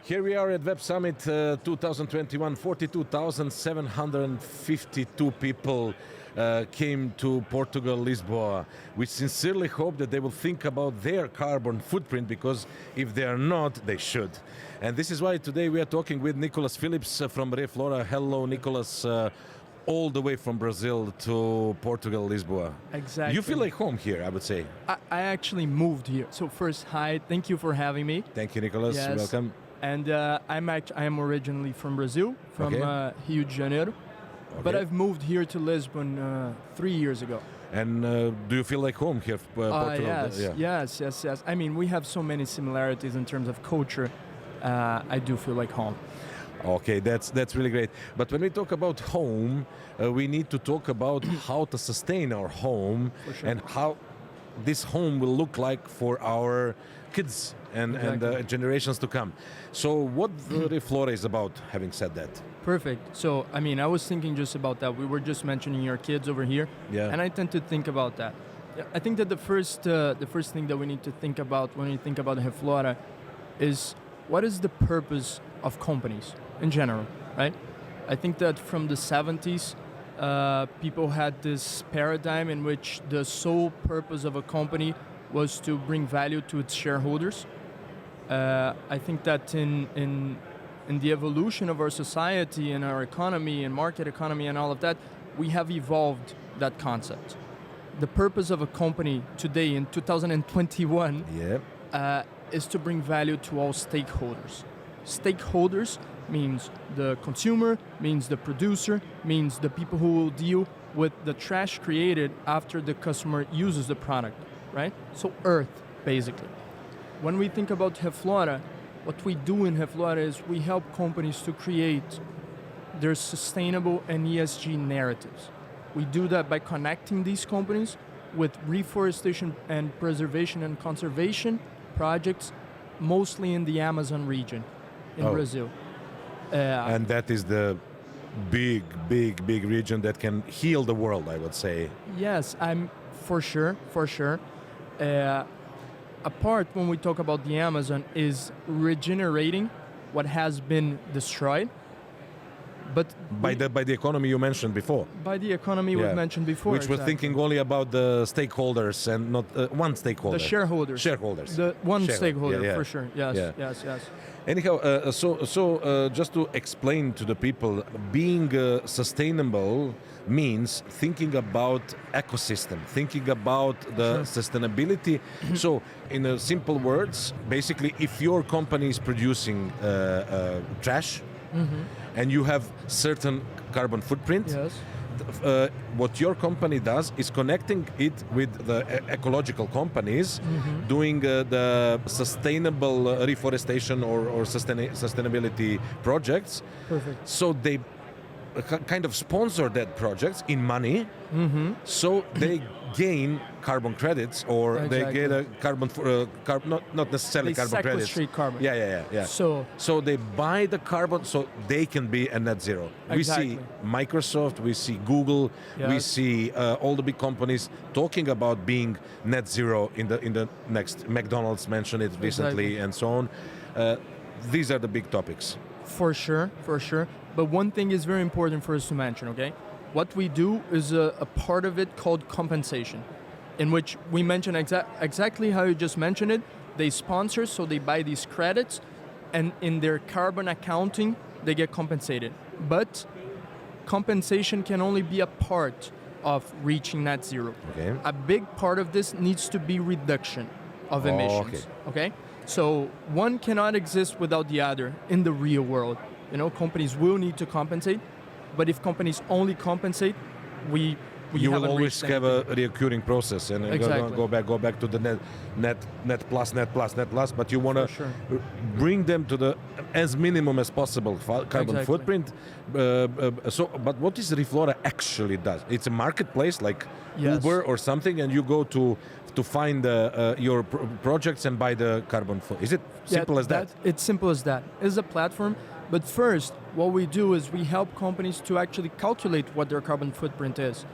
Here we are at Web Summit 2021. 42,752 people came to Portugal, Lisbon. We sincerely hope that they will think about their carbon footprint, because if they are not, they should. And this is why today we are talking with Nicholas Phillips from Reflora. Hello, Nicholas. All the way from Brazil to Portugal, Lisboa. Exactly. You feel like home here, I would say. I actually moved here. So first, hi, thank you for having me. Thank you, Nicholas. Yes. Welcome. And I am originally from Brazil, from Rio de Janeiro. Okay. But I've moved here to Lisbon 3 years ago. And do you feel like home here, Portugal? Yes. I mean, we have so many similarities in terms of culture. I do feel like home. Okay, that's really great. But when we talk about home, we need to talk about how to sustain our home, and how this home will look like for our kids and generations to come. So what the Reflora is about, having said that? Perfect. So, I mean, I was thinking just about that. We were just mentioning your kids over here, and I tend to think about that. I think that the first thing that we need to think about when we think about Reflora is, what is the purpose of companies in general, right? I think that from the 70s, people had this paradigm in which the sole purpose of a company was to bring value to its shareholders. I think that in the evolution of our society and our economy and market economy and all of that, we have evolved that concept. The purpose of a company today in 2021 is to bring value to all stakeholders. Stakeholders means the consumer, means the producer, means the people who will deal with the trash created after the customer uses the product, right? So Earth, basically. When we think about Reflora, what we do in Reflora is we help companies to create their sustainable and ESG narratives. We do that by connecting these companies with reforestation and preservation and conservation projects, mostly in the Amazon region in Brazil. And that is the big region that can heal the world, I would say. Yes, I'm for sure. A part when we talk about the Amazon is regenerating what has been destroyed. But by the economy you mentioned before. By the economy we've mentioned before. Which was thinking only about the stakeholders and not one stakeholder. The shareholders. The one stakeholder, for sure. Yes. Anyhow, so just to explain to the people, being sustainable means thinking about ecosystem, thinking about the sustainability. So, in simple words, basically, if your company is producing trash, and you have certain carbon footprint, what your company does is connecting it with the ecological companies, doing the sustainable reforestation or sustainability projects. Perfect. So they kind of sponsor that projects in money, so they gain carbon credits, or they get a carbon, not necessarily carbon credits. They sequestrate carbon. Yeah. So they buy the carbon so they can be a net zero. We see Microsoft, we see Google, we see all the big companies talking about being net zero in the next. McDonald's mentioned it recently, and so on. These are the big topics. For sure. But one thing is very important for us to mention, okay? What we do is a part of it called compensation, in which we mention exactly how you just mentioned it. They sponsor, so they buy these credits, and in their carbon accounting, they get compensated. But compensation can only be a part of reaching net zero. Okay. A big part of this needs to be reduction of emissions. Okay? So one cannot exist without the other in the real world. You know, companies will need to compensate, but if companies only compensate, we you will always have a recurring process, and go back to the net plus. But you want to bring them to the as minimum as possible carbon footprint. But what is Reflora actually does? It's a marketplace like Uber or something, and you go to find your projects and buy the carbon footprint. Is it simple as that? It's simple as that. It's a platform. But first, what we do is we help companies to actually calculate what their carbon footprint is.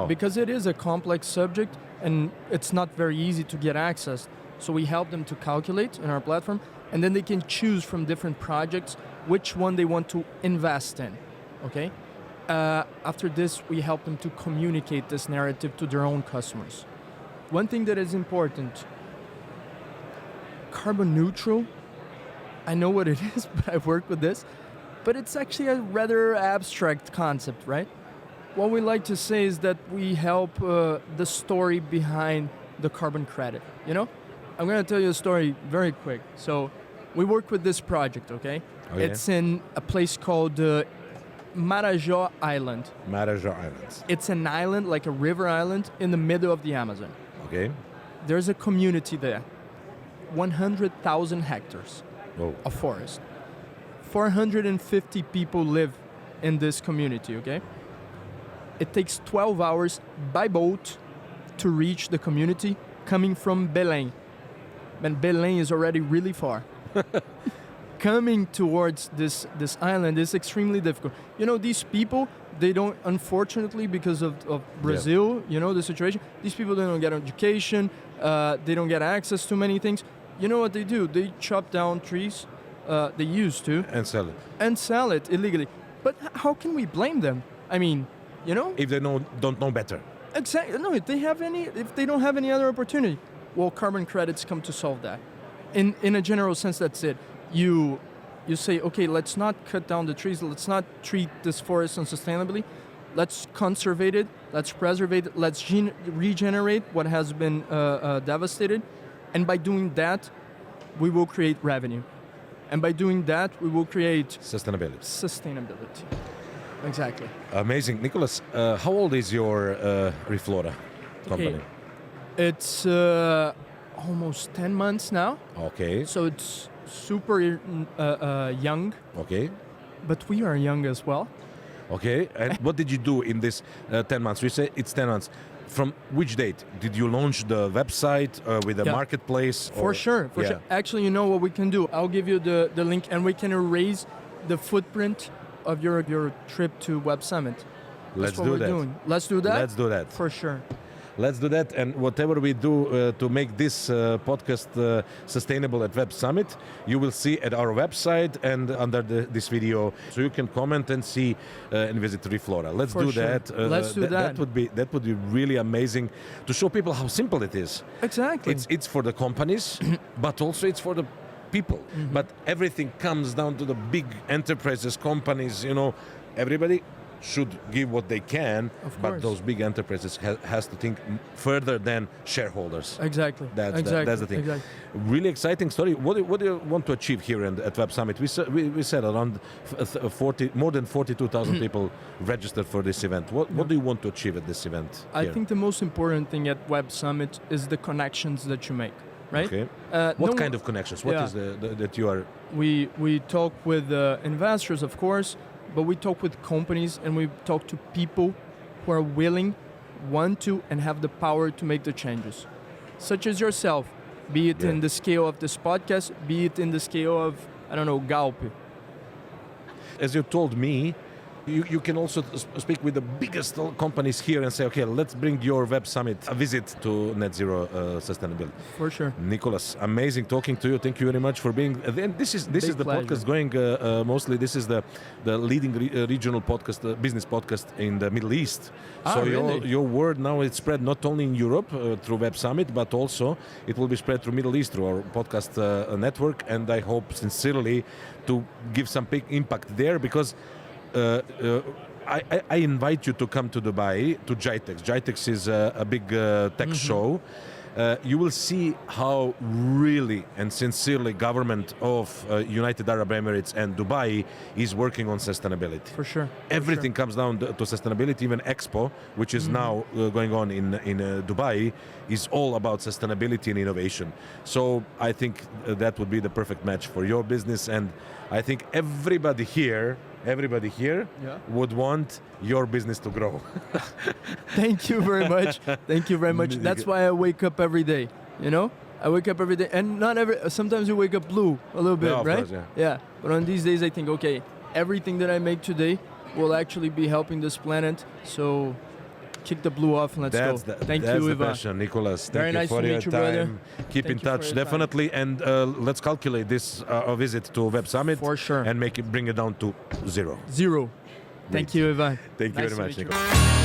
Because it is a complex subject and it's not very easy to get access. So we help them to calculate in our platform, and then they can choose from different projects which one they want to invest in, okay? After this, we help them to communicate this narrative to their own customers. One thing that is important, carbon neutral, I know what it is, but I've worked with this, but it's actually a rather abstract concept, right? What we like to say is that we help the story behind the carbon credit, you know? I'm gonna tell you a story very quick. So we work with this project, okay? It's in a place called Marajó Island. Marajó Islands. It's an island, like a river island, in the middle of the Amazon. Okay. There's a community there, 100,000 hectares of forest. 450 people live in this community, okay? It takes 12 hours by boat to reach the community coming from Belém. And Belém is already really far. Coming towards this island is extremely difficult. You know, these people, they don't, unfortunately, because of Brazil, you know, the situation, these people, they don't get education, they don't get access to many things. You know what they do? They chop down trees, they used to. And sell it. And sell it illegally. But how can we blame them? I mean, you know? If they don't know better. Exactly. No, if they don't have any other opportunity, well, carbon credits come to solve that. In a general sense, that's it. You say, okay, let's not cut down the trees, let's not treat this forest unsustainably, let's conserve it, let's preserve it, let's regenerate what has been devastated, and by doing that, we will create revenue. And by doing that, we will create sustainability. Exactly. Amazing. Nicholas, how old is your Reflora company? Okay. It's almost 10 months now. Okay. So it's super young. Okay. But we are young as well. Okay. And what did you do in this 10 months? We say it's 10 months. From which date? Did you launch the website with the marketplace? For sure. Actually, you know what we can do? I'll give you the link and we can erase the footprint of your trip to Web Summit. Let's do that. Let's do that? Let's do that. For sure. Let's do that, and whatever we do to make this podcast sustainable at Web Summit, you will see at our website and under this video, so you can comment and see and visit Reflora. Let's do that. Let's do that. That would be really amazing to show people how simple it is. Exactly. It's for the companies, but also it's for the people. Mm-hmm. But everything comes down to the big enterprises, companies. You know, everybody should give what they can, but those big enterprises has to think further than shareholders. Exactly. That's the thing. Exactly. Really exciting story. What do you want to achieve here at Web Summit? We said around more than 42,000 people registered for this event. What do you want to achieve at this event? I think the most important thing at Web Summit is the connections that you make. Right? Okay. What kind of connections? What is that you are? We talk with investors, of course, but we talk with companies and we talk to people who are willing, want to, and have the power to make the changes. Such as yourself, be it in the scale of this podcast, be it in the scale of, I don't know, Galp. As you told me, you can also speak with the biggest companies here and say, okay, let's bring your Web Summit a visit to net zero sustainability. For sure. Nicholas, amazing talking to you. Thank you very much for being. And this is the podcast going mostly. This is the leading regional podcast, business podcast in the Middle East. So really? your word now is spread not only in Europe through Web Summit, but also it will be spread through Middle East through our podcast network. And I hope sincerely to give some big impact there because. I invite you to come to Dubai, to GITEX. GITEX is a big tech show. You will see how really and sincerely government of United Arab Emirates and Dubai is working on sustainability. For sure. Everything comes down to sustainability. Even Expo, which is now going on in Dubai, is all about sustainability and innovation. So I think that would be the perfect match for your business. And I think everybody here would want your business to grow. Thank you very much. Thank you very much. That's why I wake up every day, you know? I wake up every day, and sometimes you wake up blue a little bit, right? Course, yeah. But on these days I think, okay, everything that I make today will actually be helping this planet, so kick the blue off and let's That's go. The, Thank that's you, the Ivan. passion, Nicolas. Very Thank nice you for to your meet you, time. brother. Keep in Thank you for touch, your time. definitely. And let's calculate this visit to Web Summit. For sure. And bring it down to 0. Zero. Thank you, Ivan. Thank you Nice very much, to meet Nicolas. you.